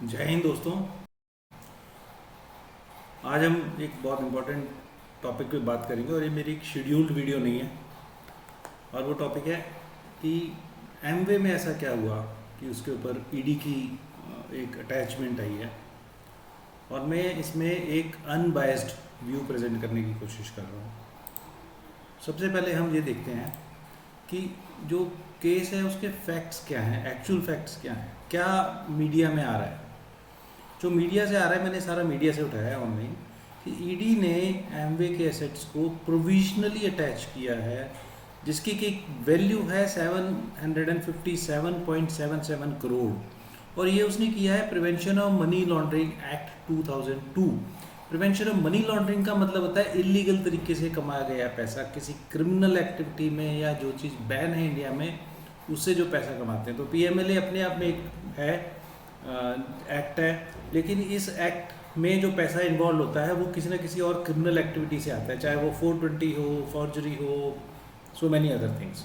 जय हिंद दोस्तों। आज हम एक बहुत इम्पोर्टेंट टॉपिक पे बात करेंगे और ये मेरी एक शेड्यूल्ड वीडियो नहीं है। और वो टॉपिक है कि एमवे में ऐसा क्या हुआ कि उसके ऊपर ईडी की एक अटैचमेंट आई है। और मैं इसमें एक अनबायस्ड व्यू प्रेजेंट करने की कोशिश कर रहा हूँ। सबसे पहले हम ये देखते हैं कि जो केस है उसके फैक्ट्स क्या हैं, एक्चुअल फैक्ट्स क्या हैं, क्या मीडिया में आ रहा है। जो मीडिया से आ रहा है, मैंने सारा मीडिया से उठाया है ऑनलाइन, कि ईडी ने एमवे के एसेट्स को प्रोविजनली अटैच किया है, जिसकी की वैल्यू है 757.77 करोड़। और ये उसने किया है prevention of money laundering act 2002। Prevention of money laundering का मतलब होता है इलीगल तरीके से कमाया गया पैसा किसी क्रिमिनल एक्टिविटी में, या जो चीज़ बैन है इंडिया में उससे जो पैसा कमाते हैं। तो पीएमएलए अपने आप में एक है, एक्ट है, लेकिन इस एक्ट में जो पैसा इन्वॉल्व होता है वो किसी ना किसी और क्रिमिनल एक्टिविटी से आता है, चाहे वो 420 हो, फॉर्जरी हो, सो मैनी अदर थिंग्स।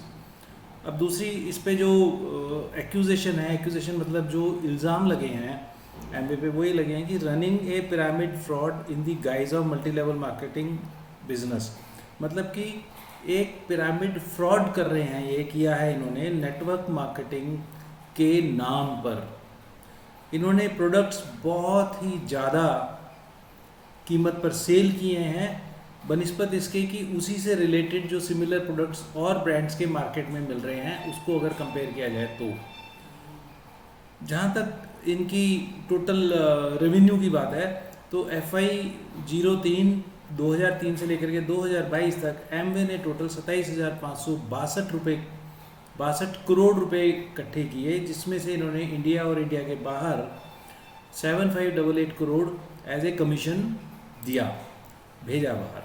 अब दूसरी इस पे जो एक्यूजेशन है, एक्यूजेशन मतलब जो इल्ज़ाम लगे हैं एमवे पे, वही लगे हैं कि running A pyramid fraud in the guys of multi level marketing business. मतलब कि एक पिरामिड फ्रॉड कर रहे हैं, ये किया है इन्होंने नेटवर्क मार्केटिंग के नाम पर। इन्होंने प्रोडक्ट्स बहुत ही ज़्यादा कीमत पर सेल किए हैं बनिस्बत इसके कि उसी से रिलेटेड जो सिमिलर प्रोडक्ट्स और ब्रांड्स के मार्केट में मिल रहे हैं उसको अगर कंपेयर किया जाए तो। जहाँ तक इनकी टोटल रेवेन्यू की बात है तो FY 03 2003 से लेकर के 2022 तक एमवे ने टोटल 27,562 करोड़ रुपए इकट्ठे किए, जिसमें से इन्होंने इंडिया और इंडिया के बाहर 7588 करोड़ एज ए कमीशन दिया, भेजा बाहर।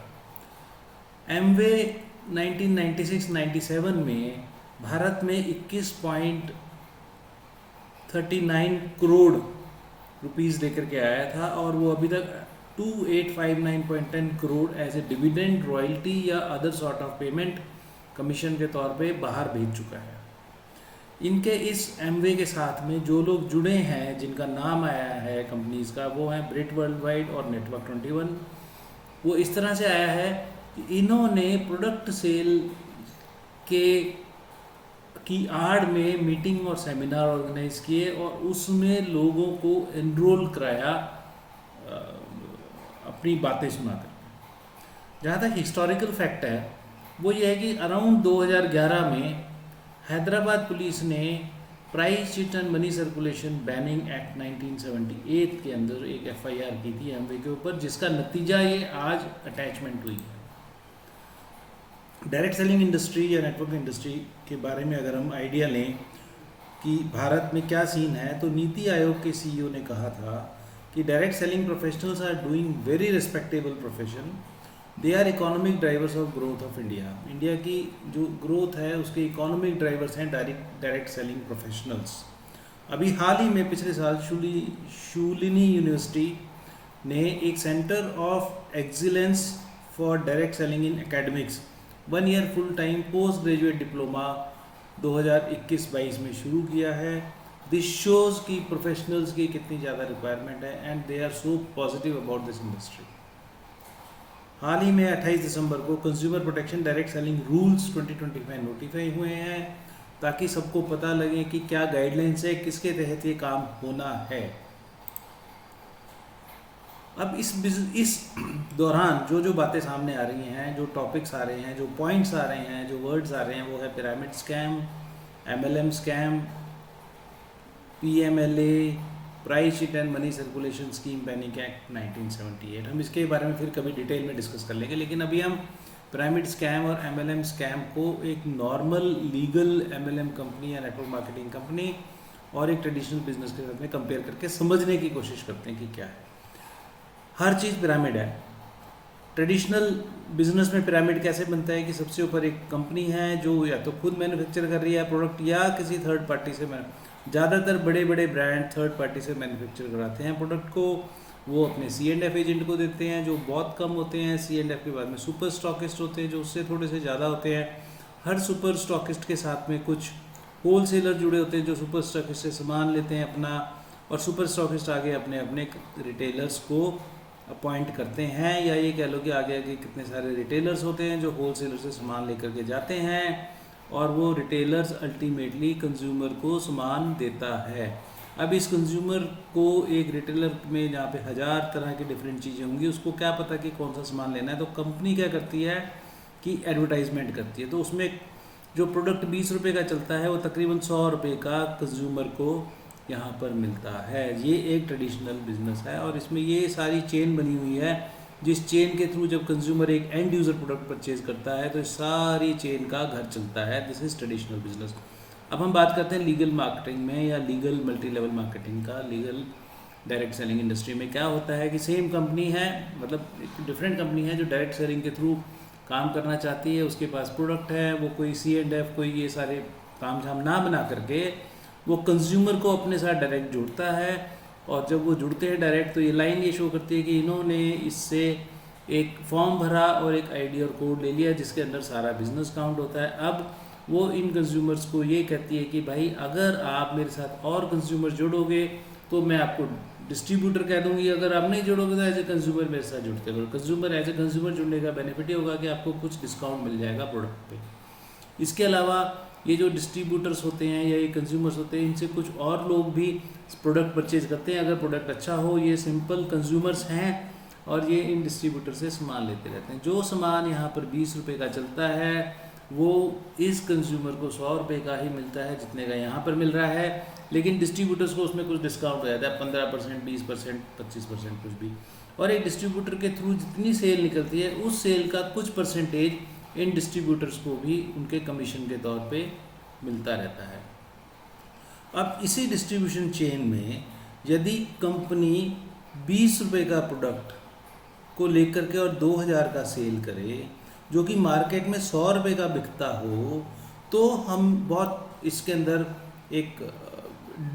एमवे 1996-97 में भारत में 21.39 करोड़ रुपीस लेकर के आया था, और वो अभी तक 2859.10 crore as a dividend, royalty या other sort of payment commission के तौर पे बाहर भेज चुका है। इनके इस एमवे के साथ में जो लोग जुड़े हैं, जिनका नाम आया है कंपनीज का, वो हैं ब्रिट वर्ल्ड वाइड और नेटवर्क 21। वो इस तरह से आया है कि इन्होंने प्रोडक्ट सेल के की आड़ में मीटिंग और सेमिनार ऑर्गेनाइज किए और उसमें लोगों को एनरोल कराया अपनी बातें सुनाकर। जहाँ तक हिस्टोरिकल फैक्ट है वो ये है कि अराउंड 2011 में हैदराबाद पुलिस ने price chit and money circulation banning act 1978 के अंदर एक FIR की थी एमवे के ऊपर, जिसका नतीजा ये आज अटैचमेंट हुई है। डायरेक्ट सेलिंग इंडस्ट्री या नेटवर्क इंडस्ट्री के बारे में अगर हम आइडिया लें कि भारत में क्या सीन है, तो नीति आयोग के CEO ने कहा था कि direct selling professionals are doing very respectable profession, they are economic drivers of growth of India. India की जो ग्रोथ है उसके इकोनॉमिक ड्राइवर्स हैं डायरेक्ट सेलिंग प्रोफेशनल्स। अभी हाल ही में पिछले साल शूलिनी यूनिवर्सिटी ने एक centre of excellence for direct selling in academics 1 year full time post graduate diploma 2021-22 में शुरू किया है। दिस शोज की प्रोफेशनल्स की कितनी ज़्यादा रिक्वायरमेंट है and they are so positive about this industry. हाल ही में 28 दिसंबर को consumer protection direct selling rules 2025 notify हुए हैं, ताकि सबको पता लगे कि क्या गाइडलाइंस है, किसके तहत ये काम होना है। अब इस दौरान जो जो बातें सामने आ रही हैं, जो टॉपिक्स आ रहे हैं, जो पॉइंट्स आ रहे हैं, जो वर्ड्स आ रहे हैं, वो है pyramid scam, MLM scam, PMLA, price sheet and money circulation scheme banning act 1978। हम इसके बारे में फिर कभी डिटेल में डिस्कस कर लेंगे, लेकिन अभी हम पिरामिड स्कैम और MLM स्कैम को एक नॉर्मल लीगल MLM कंपनी या नेटवर्क मार्केटिंग कंपनी और एक ट्रेडिशनल बिजनेस के साथ में कंपेयर करके समझने की कोशिश करते हैं कि क्या है। हर चीज़ पिरामिड है। ट्रेडिशनल बिजनेस में पिरामिड कैसे बनता है कि सबसे ऊपर एक कंपनी है जो या तो खुद मैन्युफैक्चर कर रही है प्रोडक्ट या किसी थर्ड पार्टी से। ज़्यादातर बड़े बड़े ब्रांड थर्ड पार्टी से मैन्युफैक्चर कराते हैं प्रोडक्ट को, वो अपने C&F एजेंट को देते हैं जो बहुत कम होते हैं। C&F के बाद में सुपर स्टॉकिस्ट होते हैं जो उससे थोड़े से ज़्यादा होते हैं। हर सुपर स्टॉकिस्ट के साथ में कुछ होल सेलर जुड़े होते हैं जो सुपर स्टॉकिस्ट से सामान लेते हैं अपना, और सुपर स्टॉकिस्ट आगे अपने अपने रिटेलर्स को अपॉइंट करते हैं, या ये कह लो कि आगे आगे कितने सारे रिटेलर्स होते हैं जो होलसेलर से सामान लेकर के जाते हैं, और वो रिटेलर्स अल्टीमेटली कंज्यूमर को सामान देता है। अब इस कंज्यूमर को एक रिटेलर में जहाँ पे 1000 तरह की डिफरेंट चीज़ें होंगी, उसको क्या पता कि कौन सा सामान लेना है, तो कंपनी क्या करती है कि एडवर्टाइजमेंट करती है। तो उसमें जो प्रोडक्ट 20 रुपये का चलता है वो तकरीबन 100 रुपये का कंज्यूमर को यहाँ पर मिलता है। ये एक ट्रेडिशनल बिजनेस है, और इसमें ये सारी चेन बनी हुई है, जिस चेन के थ्रू जब कंज्यूमर एक एंड यूज़र प्रोडक्ट परचेज करता है तो सारी चेन का घर चलता है। This is traditional business. अब हम बात करते हैं लीगल मार्केटिंग में या लीगल मल्टी लेवल मार्केटिंग का। लीगल डायरेक्ट सेलिंग इंडस्ट्री में क्या होता है कि सेम कंपनी है, मतलब एक डिफरेंट कंपनी है जो डायरेक्ट सेलिंग के थ्रू काम करना चाहती है, उसके पास प्रोडक्ट है, वो कोई C&F कोई ये सारे काम झाम ना बना करके वो कंज्यूमर को अपने साथ डायरेक्ट जुड़ता है। और जब वो जुड़ते हैं डायरेक्ट तो ये लाइन ये शो करती है कि इन्होंने इससे एक फॉर्म भरा और एक आईडी और कोड ले लिया जिसके अंदर सारा बिजनेस काउंट होता है। अब वो इन कंज्यूमर्स को ये कहती है कि भाई अगर आप मेरे साथ और कंज्यूमर जुड़ोगे तो मैं आपको डिस्ट्रीब्यूटर कह दूंगी, अगर आप नहीं जुड़ोगे तो एज ए कंज्यूमर मेरे साथ जुड़ते हो। कंज्यूमर एज ए कंज्यूमर जुड़ने का बेनिफिट ये होगा कि आपको कुछ डिस्काउंट मिल जाएगा प्रोडक्ट पे। इसके अलावा ये जो डिस्ट्रीब्यूटर्स होते हैं या ये कंज्यूमर्स होते हैं, इनसे कुछ और लोग भी प्रोडक्ट परचेज करते हैं। अगर प्रोडक्ट अच्छा हो, ये सिंपल कंज्यूमर्स हैं और ये इन डिस्ट्रीब्यूटर से सामान लेते रहते हैं। जो सामान यहाँ पर 20 रुपये का चलता है वो इस कंज्यूमर को 100 रुपये का ही मिलता है जितने का यहाँ पर मिल रहा है, लेकिन डिस्ट्रीब्यूटर्स को उसमें कुछ डिस्काउंट हो जाता है, 15%, 20%, 25% कुछ भी। और एक डिस्ट्रीब्यूटर के थ्रू जितनी सेल निकलती है उस सेल का कुछ परसेंटेज इन डिस्ट्रीब्यूटर्स को भी उनके कमीशन के तौर पे मिलता रहता है। अब इसी डिस्ट्रीब्यूशन चेन में यदि कंपनी 20 रुपये का प्रोडक्ट को लेकर के और 2000 का सेल करे, जो कि मार्केट में 100 रुपये का बिकता हो, तो हम बहुत इसके अंदर एक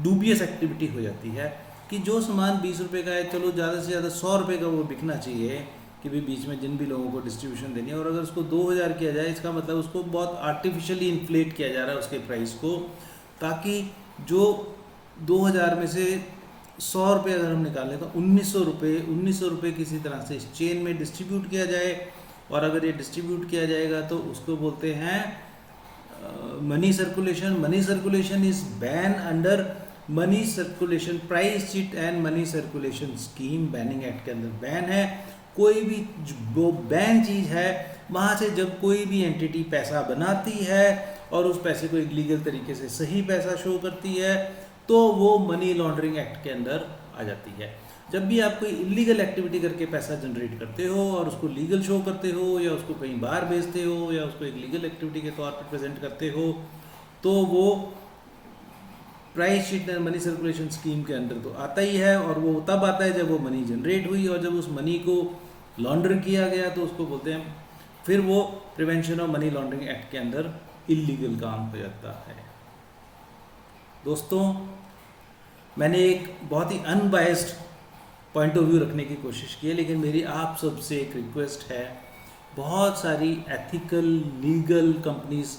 डूबियस एक्टिविटी हो जाती है कि जो सामान 20 रुपये का है, चलो ज़्यादा से ज़्यादा 100 रुपये का वो बिकना चाहिए कि भी बीच में जिन भी लोगों को डिस्ट्रीब्यूशन देनी है, और अगर उसको 2000 किया जाए इसका मतलब उसको बहुत आर्टिफिशियली इन्फ्लेट किया जा रहा है उसके प्राइस को, ताकि जो 2000 में से 100 रुपये अगर हम निकालें तो 1900 रुपये किसी तरह से इस चेन में डिस्ट्रीब्यूट किया जाए। और अगर ये डिस्ट्रीब्यूट किया जाएगा तो उसको बोलते हैं money circulation. Money circulation is ban under money circulation price sheet and money circulation scheme. Banning act के अंदर बैन है। कोई भी वो बैन चीज़ है, वहाँ से जब कोई भी एंटिटी पैसा बनाती है और उस पैसे को एक लीगल तरीके से सही पैसा शो करती है तो वो मनी लॉन्ड्रिंग एक्ट के अंदर आ जाती है। जब भी आप कोई इलीगल एक्टिविटी करके पैसा जनरेट करते हो और उसको लीगल शो करते हो या उसको कहीं बाहर भेजते हो या उसको एक लीगल एक्टिविटी के तौर पर प्रेजेंट करते हो, तो वो price sheet and money circulation scheme के अंदर तो आता ही है। और वो तब आता है जब वो मनी जनरेट हुई, और जब उस मनी को लॉन्ड्र किया गया तो उसको बोलते हैं, फिर वो prevention of money laundering act के अंदर इलीगल काम हो जाता है। दोस्तों, मैंने एक बहुत ही अनबायस्ड पॉइंट ऑफ व्यू रखने की कोशिश की है, लेकिन मेरी आप सबसे एक रिक्वेस्ट है, बहुत सारी ethical legal companies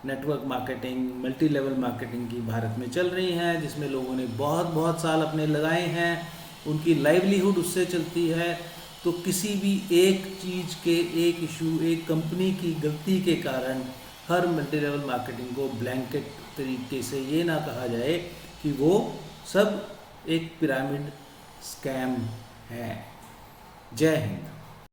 network marketing, multi level marketing की भारत में चल रही हैं, जिसमें लोगों ने बहुत साल अपने लगाए हैं, उनकी लाइवलीहुड उससे चलती है। तो किसी भी एक चीज़ के, एक इशू, एक कंपनी की गलती के कारण हर मल्टी लेवल मार्केटिंग को ब्लैंकेट तरीके से ये ना कहा जाए कि वो सब एक पिरामिड स्कैम है। जय हिंद।